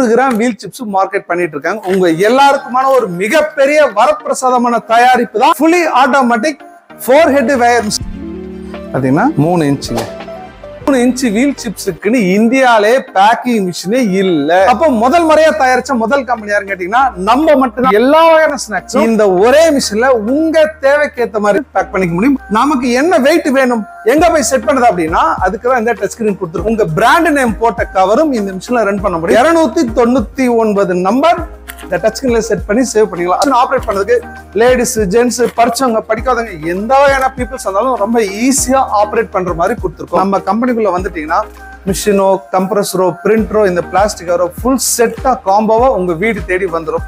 100 gram wheel chips market பண்ணிட்டு இருக்காங்க. உங்க எல்லாருக்குமான ஒரு மிகப்பெரிய வரப்பிரசாதமான தயாரிப்பு தான் fully automatic 4 head weigher machine. பாத்தீங்கன்னா 3 இன்ச்சுங்க. 3 இன்ச்சு வீல் சிப்ஸுக்குன்னு இந்தியாலே பேக்கிங் மிஷினே இல்ல. அப்போ முதல் முறையா தயாரிச்ச முதல் கம்பெனி யாருன்னு கேட்டீங்கன்னா நம்ம மட்டும்தான். எல்லா வகையான ஸ்நாக்ஸ் இந்த ஒரே மிஷின்ல உங்க தேவைக்கு ஏத்த மாதிரி பேக் பண்ணிக்க முடியும். நமக்கு என்ன வெயிட் வேணும், எங்க போய் செட் பண்ணது அப்படின்னா அதுக்குதான் இந்த டச் ஸ்கிரீன் கொடுத்துருக்கோம். உங்க பிராண்ட் நேம் போட்ட கவரும் இந்த மிஷின்ல ரன் பண்ண முடியும். 299 நம்பர் இந்த டச் ஸ்கிரீன்ல செட் பண்ணி சேவ் பண்ணிக்கலாம். ஆப்ரேட் பண்ணதுக்கு லேடிஸ், ஜென்ட்ஸ், படிச்சவங்க, படிக்காதவங்க எந்த வகையான பீப்புள்ஸ் இருந்தாலும் ரொம்ப ஈஸியா ஆப்ரேட் பண்ற மாதிரி கொடுத்துருக்கோம். நம்ம கம்பெனிக்குள்ள வந்துட்டீங்கன்னா மிஷினோ, கம்ப்ரஸரோ, பிரிண்டரோ, இந்த பிளாஸ்டிக் கவரோ ஃபுல் செட்டா காம்போவா உங்க வீடு தேடி வந்துடும்.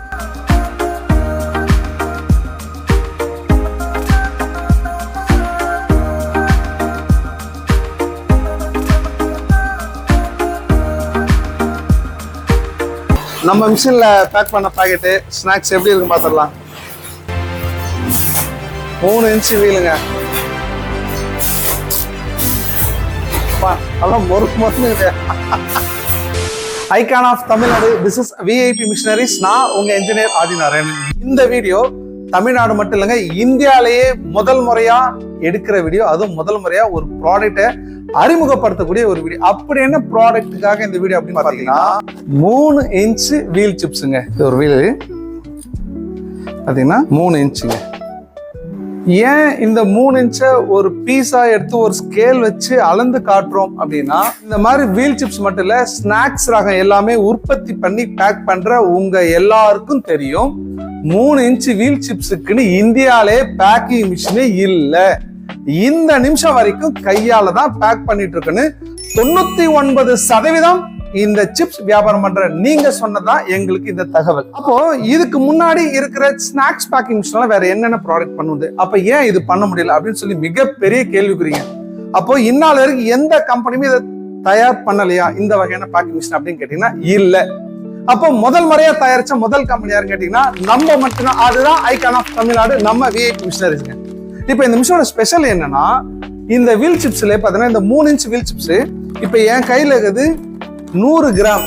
நம்ம மிஷின்ல பேக் பண்ண பாக்கெட்டு ஸ்நாக்ஸ் எப்படி இருக்கு பாத்துடலாம். 3 இன்ச்சு வீலுங்க. Icon of Tamil Nadu. This is VIP machineries. நான் உங்க இன்ஜினியர் ஆதிநாராயணன். இந்த வீடியோ தமிழ்நாடு மட்டும் இல்லைங்க, இந்தியாலேயே முதல் முறையா எடுக்கிற வீடியோ. அதுவும் முதல் முறையா ஒரு ப்ராடக்ட்டை அறிமுகப்படுத்தக்கூடிய ஒரு வீடியோ. அப்படி என்ன ப்ராடக்ட்டுக்காக இந்த வீடியோ அப்படின்னு பாத்தீங்கன்னா 3 இன்ச்சு வீல் சிப்ஸுங்க. ஒரு வீல் பாத்தீங்கன்னா 3 இன்ச்சுங்க. ஏன் இந்த 3 இன்ச்சை ஒரு பீஸா எடுத்து ஒரு ஸ்கேல் வச்சு அளந்து காட்டுறோம் அப்படின்னா, இந்த மாதிரி வீல் சிப்ஸ் மட்டும் இல்ல, ஸ்நாக்ஸ் ரகம் எல்லாமே உற்பத்தி பண்ணி பேக் பண்ற உங்க எல்லாருக்கும் தெரியும் 3 இன்ச்சு வீல் சிப்ஸுக்குன்னு இந்தியாலே பேக்கிங் மிஷினே இல்ல. இந்த நிமிஷம் வரைக்கும் கையால தான் பேக் பண்ணிட்டு இருக்குன்னு 99% இந்த சிப்ஸ் வியாபாரம் பண்ற நீங்க சொன்னதான் எங்களுக்கு இந்த தகவல். அப்போ இதுக்கு முன்னாடி இருக்கிற ஸ்நாக்ஸ் பேக்கிங் மிஷின்ல வேற என்னென்ன ப்ராடக்ட் பண்ணுது, அப்ப ஏன் இது பண்ண முடியல அப்படின்னு சொல்லி மிகப்பெரிய கேள்விக்குறீங்க. அப்போ இந்நாள் வரைக்கும் எந்த கம்பெனியுமே இதை தயார் பண்ணலையா இந்த வகையான பேக்கிங் மிஷின் அப்படின்னு கேட்டீங்கன்னா இல்ல. அப்போ முதல் முறையா தயாரிச்ச முதல் கம்பெனி யாருன்னு கேட்டீங்கன்னா நம்ம மட்டும்தான். அதுதான் ஐகான் ஆஃப் தமிழ்நாடு, நம்ம விஐபி மிஷினரிஸ்ங்க. இப்ப இந்த மிஷினோட ஸ்பெஷல் என்னன்னா, இந்த வீல் சிப்ஸ்ல பாத்தீங்கன்னா இந்த 3 இன்ச் வீல் சிப்ஸ் இப்ப என் கையில இருக்குது 100 கிராம்.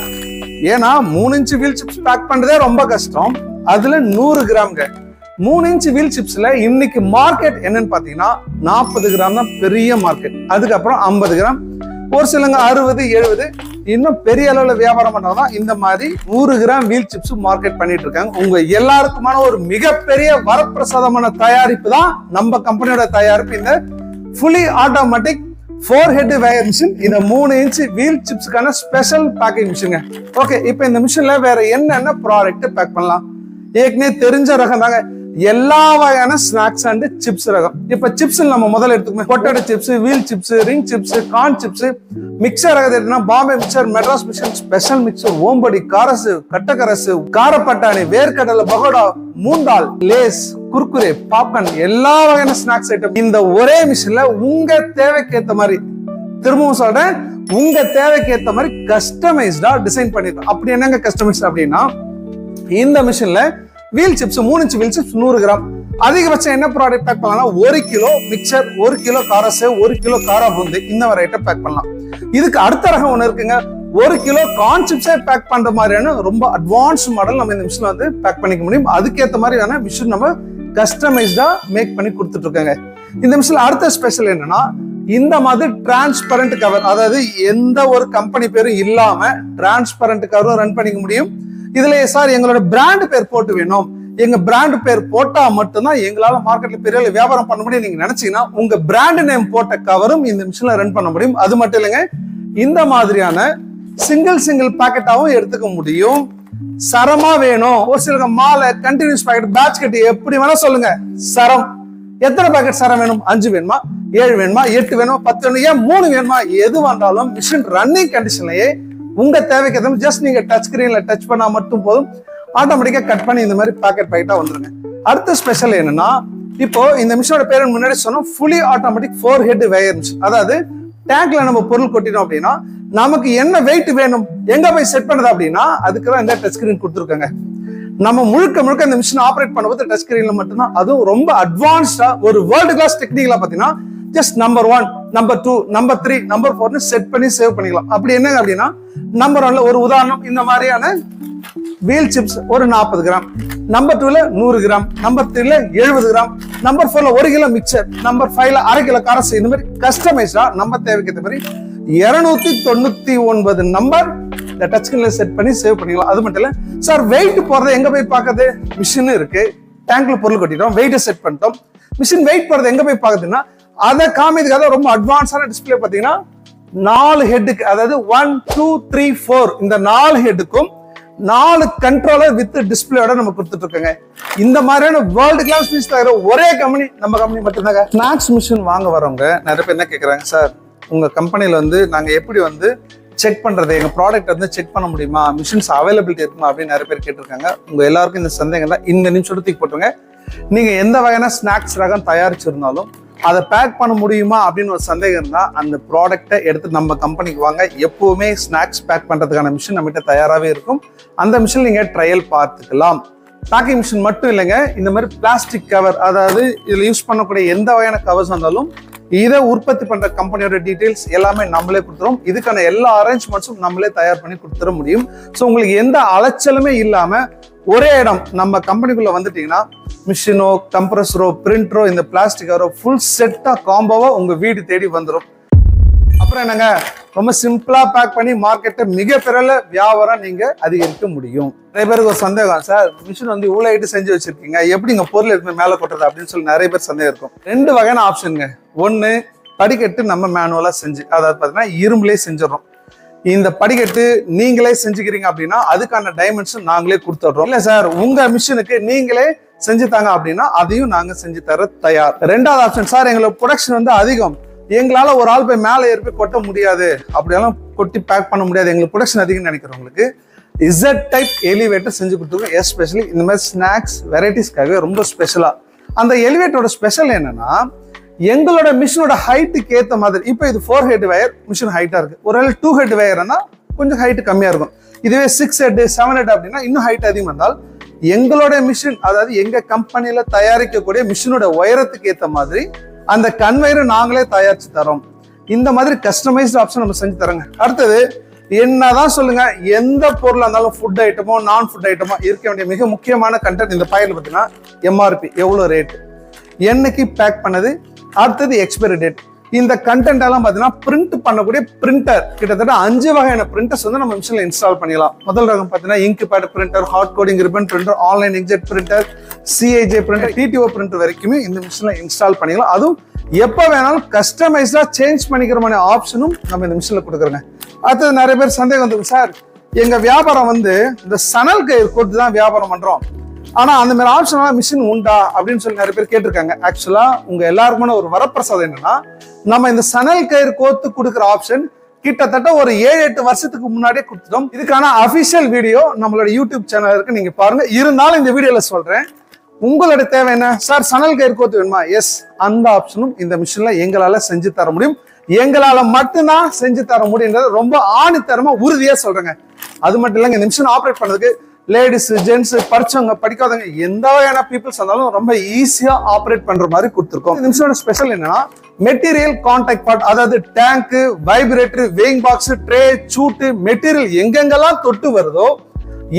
ஏன்னா 3 இன்ச் வீல் சிப்ஸ் பேக் பண்றதே ரொம்ப கஷ்டம், அதுல 100 கிராம்ங்க. 3 இன்ச் வீல் சிப்ஸ்ல இன்னைக்கு மார்க்கெட் என்னன்னு பாத்தீங்கன்னா 40 கிராம் தான் பெரிய மார்க்கெட். அதுக்கப்புறம் 50 கிராம், ஒரு சிலங்க 60, 70. இன்னும் பெரிய அளவுல வியாபாரம் பண்றதுதான் இந்த மாதிரி 100 கிராம் வீல் சிப்ஸ் மார்க்கெட் பண்ணிட்டு இருக்காங்க. உங்க எல்லாருக்குமான ஒரு மிகப்பெரிய வரப்பிரசாதமான தயாரிப்பு தான் நம்ம கம்பெனியோட தயாரிப்பு, இந்த fully automatic 4 head weigher machine. இந்த 3 இன்ச் வீல் சிப்ஸ்க்கான ஸ்பெஷல் பேக்கிங் மிஷின். ஓகே, இப்போ இந்த மிஷின்ல வேற என்னென்ன ப்ராடக்ட் பேக் பண்ணலாம்? ஏற்கனவே தெரிஞ்ச ரகம் தாங்க எல்லா வகையான ஸ்நாக்ஸ் அண்ட் சிப்ஸ் ரகம். இப்ப சிப்ஸ் நம்ம முதல்ல எடுத்துக்கோங்க. Potato chips, wheel chips, ring chips, corn chips, mixture ரகத்தை எடுத்தா Bombay mixture, Madras mixture, special mixture, ஓம்படி, காரசு, கட்டக்கரசு, காரப்பட்டாணி, வேர்க்கடலை, பகோடா, மூண்டால், லேஸ், குர்குரே, பாப்கார்ன், எல்லா வகையான ஸ்நாக்ஸ் ஐட்டம் இந்த ஒரே மிஷின்ல உங்க தேவைக்கு ஏத்த மாதிரி, திரும்பவும் சொல்றேன், உங்க தேவைக்கு ஏத்த மாதிரி கஸ்டமைஸ்டா டிசைன் பண்ணிருக்கோம். அப்படி என்னங்க கஸ்டமைஸ் அப்படின்னா, இந்த மிஷின்ல wheel chips 3 inch wheel chips 100 gram. அதிகபட்சம் என்ன ப்ராடக்ட் பேக் பண்ணலாம்? 1 kilo mixture, 1 kilo karasev, 1 kilo kara boondi, இந்த மாதிரி ஐட்டம் பேக் பண்ணலாம். இதுக்கு அடுத்த ரகம் ஒண்ணு இருக்குங்க, 1 கிலோ கார்ன் சிப்ஸே பேக் பண்ற மாதிரியான ரொம்ப அட்வான்ஸ் மாடல் நம்ம இந்த மிஷின்ல வந்து பேக் பண்ணிக்க முடியும். அதுக்கேற்ற மாதிரியான மிஷின் நம்ம கஸ்டமைஸ்டா மேக் பண்ணி கொடுத்துட்டு இருக்காங்க. இந்த மிஷின்ல அடுத்த ஸ்பெஷல் என்னன்னா, இந்த மாதிரி டிரான்ஸ்பரண்ட் கவர், அதாவது எந்த ஒரு கம்பெனி பேரும் இல்லாம டிரான்ஸ்பரண்ட் கவரும் ரன் பண்ணிக்க முடியும். இதுல சார் எங்களோட பிராண்ட் பேர் போட்டு வேணும், எங்க பிராண்ட் பேர் போட்டா மட்டும்தான் எங்களால மார்க்கெட்ல பெரிய வியாபாரம் பண்ண முடியும் நீங்க நினைச்சீங்கன்னா உங்க பிராண்ட் நேம் போட்ட கவரும் இந்த மிஷின்ல ரன் பண்ண முடியும். அது மட்டும் இல்லைங்க, இந்த மாதிரியான சிங்கிள் பாக்கெட்டாவும் எடுத்துக்க முடியும். சரமா வேணும், ஒரு சில மாலை, கண்டினியூஸ் பாக்கெட், பேட்ச் கட்டி, எப்படி வேணா சொல்லுங்க. சரம் எத்தனை பாக்கெட் சரம் வேணும்? 5 வேணுமா, 7 வேணுமா, 8 வேணுமா, 10 வேணுமா, ஏன் 3 வேணுமா, எது வந்தாலும் மிஷின் ரன்னிங் கண்டிஷன்லயே உங்க தேவைக்கு ஏற்ற ஜஸ்ட் நீங்க டச் ஸ்கிரீன்ல டச் பண்ணா மட்டும் போதும், ஆட்டோமேட்டிக்கா கட் பண்ணி இந்த மாதிரி பாக்கெட்டா வந்துருங்க. அடுத்த ஸ்பெஷல் என்னன்னா, இப்போ இந்த மிஷினோட பேர் முன்னாடி சொன்னோம், fully automatic 4 head weigher machine. அதாவது டேங்க்ல நம்ம பொருள் கொட்டினோம் அப்படின்னா நமக்கு என்ன வெயிட் வேணும், எங்க போய் செட் பண்ணது அப்படின்னா அதுக்குதான் இந்த டச் ஸ்கிரீன் கொடுத்துருக்காங்க. நம்ம முழுக்க இந்த மிஷின் ஆப்ரேட் பண்ணும்போது டச் ஸ்கிரீன்ல மட்டும்தான், அதுவும் ரொம்ப அட்வான்ஸ்டா ஒரு வேர்ல்டு கிளாஸ் டெக்னிக்ல பாத்தீங்கன்னா just number 1, number 2, number 3, number 4 set பண்ணி சேவ் பண்ணிக்கலாம். அப்படி என்னங்க அப்படின்னா நம்பர் 1ல ஒரு உதாரணம் இந்த மாதிரியான வீல் சிப்ஸ் ஒரு 40 கிராம், நம்பர் 2ல 100 கிராம், நம்பர் 3ல 70 கிராம், நம்பர் 4ல 1 கிலோ மிக்சர், நம்பர் 5ல அரை கிலோ காரசு, இந்த மாதிரி கஸ்டமைஸ்டா நம்ம தேவைக்கு ஏற்ற மாதிரி 299 நம்பர் இந்த டச் ஸ்கிரீன்ல செட் பண்ணி சேவ் பண்ணிக்கலாம். அது மட்டும் இல்ல சார், வெயிட் போறதை எங்க போய் பார்க்கறது? மிஷின் இருக்கு, டேங்க்ல பொருள் கொட்டிட்டோம், வெயிட் செட் பண்ணிட்டோம். மிஷின் வெயிட் போறதை எங்க போய் பார்க்குதுன்னா அதை காமிக்கிறதுக்காக ரொம்ப அட்வான்ஸான டிஸ்பிளே பாத்தீங்கன்னா 4 ஹெட்டுக்கு, அதாவது 1, 2, 3, 4 இந்த 4 ஹெட்டுக்கும் 4 கண்ட்ரோலர் வித் டிஸ்பிளேயோட நம்ம கொடுத்துட்டு இருக்கோங்க. இந்த மாதிரியான வேர்ல்டு கிளாஸ் மிஷின் தவிர ஒரே கம்பெனி நம்ம கம்பெனி மட்டும்தாங்க. ஸ்நாக்ஸ் மிஷின் வாங்க வரவங்க நிறைய பேர் என்ன கேட்கறாங்க, சார் உங்க கம்பெனில நாங்க எப்படி செக் பண்றது, எங்க ப்ராடக்ட் செக் பண்ண முடியுமா, மிஷின்ஸ் அவைலபிலிட்டி இருக்குமா அப்படின்னு நிறைய பேர் கேட்டிருக்காங்க. உங்க எல்லாருக்கும் இந்த சந்தேகம் தான் இந்த நிமிஷம் தூக்கி போட்டுருங்க. நீங்க எந்த வகையான ஸ்நாக்ஸ் ரகம் தயாரிச்சிருந்தாலும் அதை பேக் பண்ண முடியுமா அப்படின்னு ஒரு சந்தேகம் இருந்தா அந்த ப்ராடக்டை எடுத்து நம்ம கம்பெனிக்கு வாங்க. எப்பவுமே ஸ்நாக்ஸ் பேக் பண்றதுக்கான மிஷின் நம்மகிட்ட தயாராகவே இருக்கும். அந்த மிஷின் நீங்க ட்ரையல் பார்த்துக்கலாம். பேக்கிங் மிஷின் மட்டும் இல்லைங்க, இந்த மாதிரி பிளாஸ்டிக் கவர், அதாவது இதுல யூஸ் பண்ணக்கூடிய எந்த வகையான கவர்ஸ் இருந்தாலும் இதை உற்பத்தி பண்ற கம்பெனியோட டீடைல்ஸ் எல்லாமே நம்மளே கொடுத்துரும். இதுக்கான எல்லா அரேஞ்ச்மெண்ட்ஸும் நம்மளே தயார் பண்ணி கொடுத்துட முடியும். ஸோ உங்களுக்கு எந்த அலைச்சலுமே இல்லாம ஒரே இடம் நம்ம கம்பெனிக்குள்ள வந்துட்டீங்கன்னா மிஷினோ, கம்ப்ரஸரோ, பிரிண்டரோ, இந்த பிளாஸ்டிக் கவரோ ஃபுல் செட்டா காம்போவா உங்க வீடு தேடி வந்துடும். அப்புறம் என்னங்க, ரொம்ப சிம்பிளா பேக் பண்ணி மார்க்கெட்டை மிகப்பெரிய வியாபாரம் நீங்க அதிகரிக்க முடியும். நிறைய பேருக்கு ஒரு சந்தேகம், சார் மிஷின் இவ்வளவு ஐட்டு செஞ்சு வச்சிருக்கீங்க, எப்படிங்க பொருள் எடுத்து மேல கொட்டுறது அப்படின்னு சொல்லி நிறைய பேர் சந்தேகம் இருக்கும். 2 வகையான ஆப்ஷனுங்க. ஒண்ணு, படிக்கட்டு நம்ம மேனுவலா செஞ்சு, அதாவது பாத்தீங்கன்னா இரும்புலேயே செஞ்சிடறோம். இந்த படிக்கட்டு நீங்களே செஞ்சுக்கிறீங்க அப்படின்னா அதுக்கான டைமென்ஷன் நாங்களே கொடுத்துடுறோம். இல்ல சார் உங்க மிஷினுக்கு நீங்களே செஞ்சு தாங்க அப்படின்னா அதையும் நாங்க செஞ்சு தர தயார். 2வது ஆப்ஷன், சார் எங்களுக்கு ப்ரொடக்ஷன் அதிகம், எங்களால ஒரு ஆள் போய் மேலே ஏறி போய் கொட்ட முடியாது, அப்படியெல்லாம் கொட்டி பேக் பண்ண முடியாது, எங்களுக்கு ப்ரொடக்ஷன் அதிகம்னு நினைக்கிறவங்களுக்கு Z டைப் எலிவேட்டர் செஞ்சு கொடுத்துருக்கோம். எஸ்பெஷலி இந்த மாதிரி ஸ்நாக்ஸ் வெரைட்டிஸ்க்காகவே ரொம்ப ஸ்பெஷலா. அந்த எலிவேட்டரோட ஸ்பெஷல் என்னன்னா, எங்களோட மிஷினோட ஹைட்டுக்கு ஏற்ற மாதிரி, இப்போ இது 4 ஹெட் வயர் மிஷின் ஹைட்டா இருக்கு, ஒரு 2 ஹெட் வயர்னா கொஞ்சம் ஹைட் கம்மியா இருக்கும். இதுவே 6 ஹெட் 7 ஹெட் அப்படின்னா இன்னும் ஹைட் அதிகம் இருந்தால் எங்களோட மிஷின், அதாவது எங்க கம்பெனில தயாரிக்கக்கூடிய மிஷினோட உயரத்துக்கு ஏற்ற மாதிரி அந்த கன்வேயரை நாங்களே தயாரிச்சு தரோம். இந்த மாதிரி கஸ்டமைஸ்ட் ஆப்ஷன் நம்ம செஞ்சு தரோங்க. அடுத்தது என்னதான் சொல்லுங்க, எந்த பொருளா இருந்தாலும் ஃபுட் ஐட்டமோ நான் ஃபுட் ஐட்டமோ இருக்க வேண்டிய மிக முக்கியமான கண்டென்ட் இந்த ஃபைல் பார்த்தீங்கன்னா எம்ஆர்பி, எவ்வளவு ரேட், என்னைக்கு பேக் பண்ணது, அடுத்தது எக்ஸ்பைரி டேட். இந்த கண்டென்ட் எல்லாம் பார்த்தீங்கன்னா பிரிண்ட் பண்ணக்கூடிய பிரிண்டர், கிட்டத்தட்ட 5 வகையான பிரிண்டர்ஸ் நம்ம மிஷின்ல இன்ஸ்டால் பண்ணிடலாம். முதல் ரகம் பார்த்தீங்கன்னா ink pad printer, hot coding ribbon printer, online inkjet printer, CIJ printer, DTO printer வரைக்குமே இந்த மிஷின்ல இன்ஸ்டால் பண்ணிக்கலாம். அதுவும் எப்ப வேணாலும் கஸ்டமைஸ்டா சேஞ்ச் பண்ணிக்கிற மாதிரி ஆப்ஷனும் நம்ம இந்த மிஷின்ல கொடுக்குறோங்க. அடுத்தது நிறைய பேர் சந்தேகம் வந்து, சார் எங்க வியாபாரம் இந்த சணல் கயிறு கொடுத்து தான் வியாபாரம் பண்றோம், ஆனா அந்த மாதிரி ஆப்ஷன் மிஷின் உண்டா அப்படின்னு சொல்லி நிறைய பேர் கேட்டிருக்காங்க. ஆக்சுவலா உங்க எல்லாருக்குமான ஒரு வரப்பிரசாதம் என்னன்னா, நம்ம இந்த சணல் கயிறு கோத்து கொடுக்குற ஆப்ஷன் கிட்டத்தட்ட ஒரு 7-8 வருஷத்துக்கு முன்னாடியே கொடுத்துட்டோம். இதுக்கான அபிஷியல் வீடியோ நம்மளோட யூடியூப் சேனல் இருக்கு, நீங்க பாருங்க. இருந்தாலும் இந்த வீடியோல சொல்றேன், உங்களோட தேவை என்ன, சார் சணல் கயிறு கோத்து வேணுமா, எஸ், அந்த ஆப்ஷனும் இந்த மிஷின்ல எங்களால செஞ்சு தர முடியும். எங்களால மட்டும்தான் செஞ்சு தர முடியுன்றது ரொம்ப ஆணித்தரமா உறுதியா சொல்றேங்க. அது மட்டும் இல்லைங்க, இந்த மிஷின் ஆப்ரேட் பண்றதுக்கு லேடிஸ், ஜென்ட்ஸ், படிச்சவங்க, படிக்காதவங்க, எந்த வகையான பீப்புள்ஸ் இருந்தாலும் ரொம்ப ஈஸியா ஆப்ரேட் பண்ற மாதிரி கொடுத்துருக்கோம். இந்த மிஷினோட ஸ்பெஷல் என்னன்னா, மெட்டீரியல் கான்டாக்ட் பார்ட், அதாவது tank, vibrator, weighing box, tray, சூட்டு, மெட்டீரியல் எங்கெங்கெல்லாம் தொட்டு வருதோ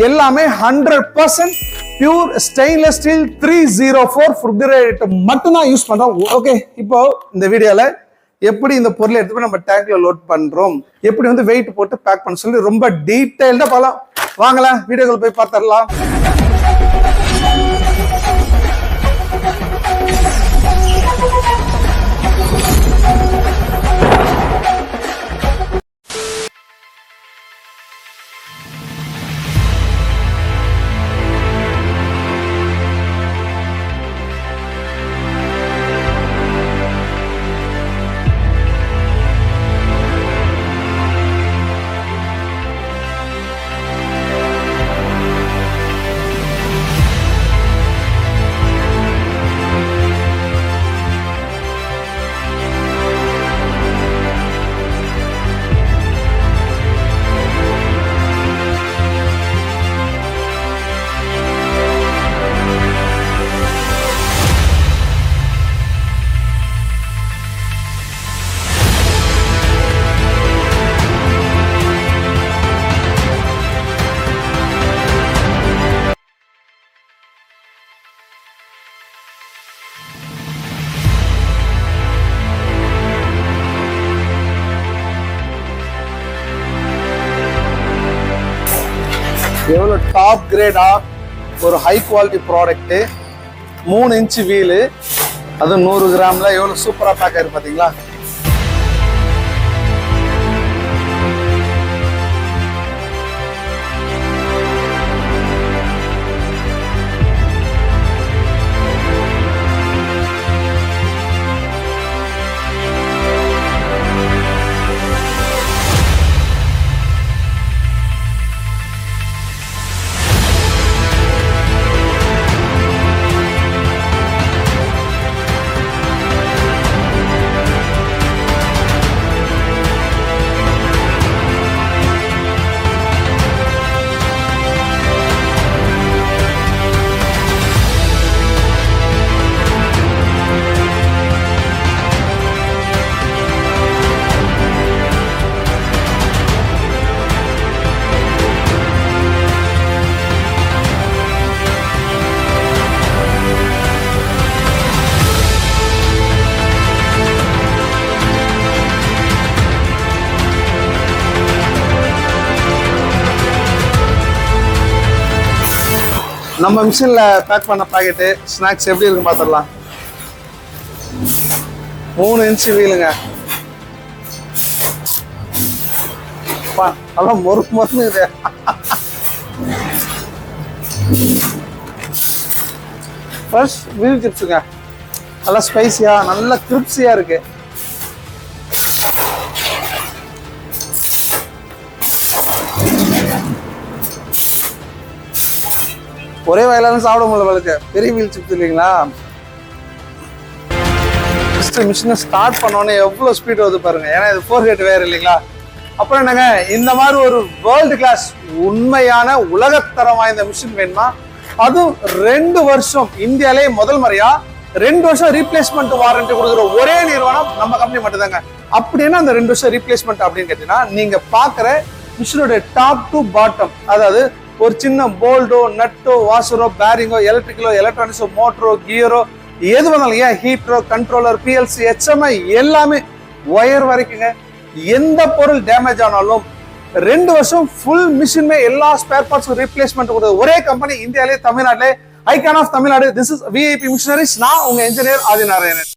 எல்லாமே 100% pure stainless steel 304 food grade மட்டும்தான் யூஸ் பண்றோம். ஓகே, இப்போ இந்த வீடியோல எப்படி இந்த பொருளை எடுத்து போய் நம்ம டேங்க்ல லோட் பண்றோம், எப்படி வெயிட் போட்டு பேக் பண்ண சொல்லி ரொம்ப டீடைல்டா பார்க்கலாம். வாங்கலாம், வீடியோக்குள்ள போய் பார்த்துடலாம். எவ்வளோ டாப் கிரேடா ஒரு high quality product, 3 inch wheel, அது 100 கிராம்ல எவ்வளோ சூப்பராக பேக் ஆயிருக்கு பார்த்தீங்களா. நம்ம மிஷின்ல பேக் பண்ண பாக்கெட்டு ஸ்நாக்ஸ் எப்படி இருக்கு பார்த்துடலாம். 3 இன்ச்சு வீலுங்க. அதான் மொறுக்கு இது. ஃபர்ஸ்ட் வீல் சிப்ஸுங்க, நல்லா ஸ்பைசியா, நல்லா கிரிப்ஸியா இருக்கு. ஒரே வயலாலும் சாப்பிட முடியல வழக்கு, பெரிய வீல் சிப்ஸ் இல்லைங்களா. மிஷினை ஸ்டார்ட் பண்ணோன்னே எவ்வளோ ஸ்பீட் வருது பாருங்க. ஏன்னா இது 4 கேட் வேறு இல்லைங்களா. அப்புறம் என்னங்க, இந்த மாதிரி ஒரு வேர்ல்டு கிளாஸ் உண்மையான உலகத்தரம் வாய்ந்த மிஷின் வேணுமா, அதுவும் 2 வருஷம் இந்தியாலே முதல் முறையா 2 வருஷம் ரீப்ளேஸ்மெண்ட் வாரண்டி கொடுக்குற ஒரே நிறுவனம் நம்ம கம்பெனி மட்டும் தாங்க. அப்படின்னா அந்த 2 வருஷம் ரீப்ளேஸ்மெண்ட் அப்படின்னு கேட்டீங்கன்னா, நீங்க பாக்குற மிஷினுடைய டாப் டு பாட்டம், அதாவது ஒரு சின்ன போல்டோ, நட்டோ, வாஷரோ, பேரிங்கோ, எலக்ட்ரிக்கலோ, எலக்ட்ரானிக்ஸோ, மோட்டரோ, கியரோ, எது வந்தாலும், ஏன் ஹீட்டரோ, கண்ட்ரோலர், பிஎல்சி, HMI எல்லாமே ஒயர் வரைக்குங்க. எந்த பொருள் டேமேஜ் ஆனாலும் 2 வருஷம் ஃபுல் மிஷினுமே எல்லா ஸ்பேர் பார்ட்ஸும் ரீப்ளேஸ்மெண்ட் கொடுக்குறது ஒரே கம்பெனி இந்தியாவிலே, தமிழ்நாட்டிலே, icon of Tamil Nadu. This is VIP machineries. நான் உங்க இன்ஜினியர் ஆதிநாராயணன்.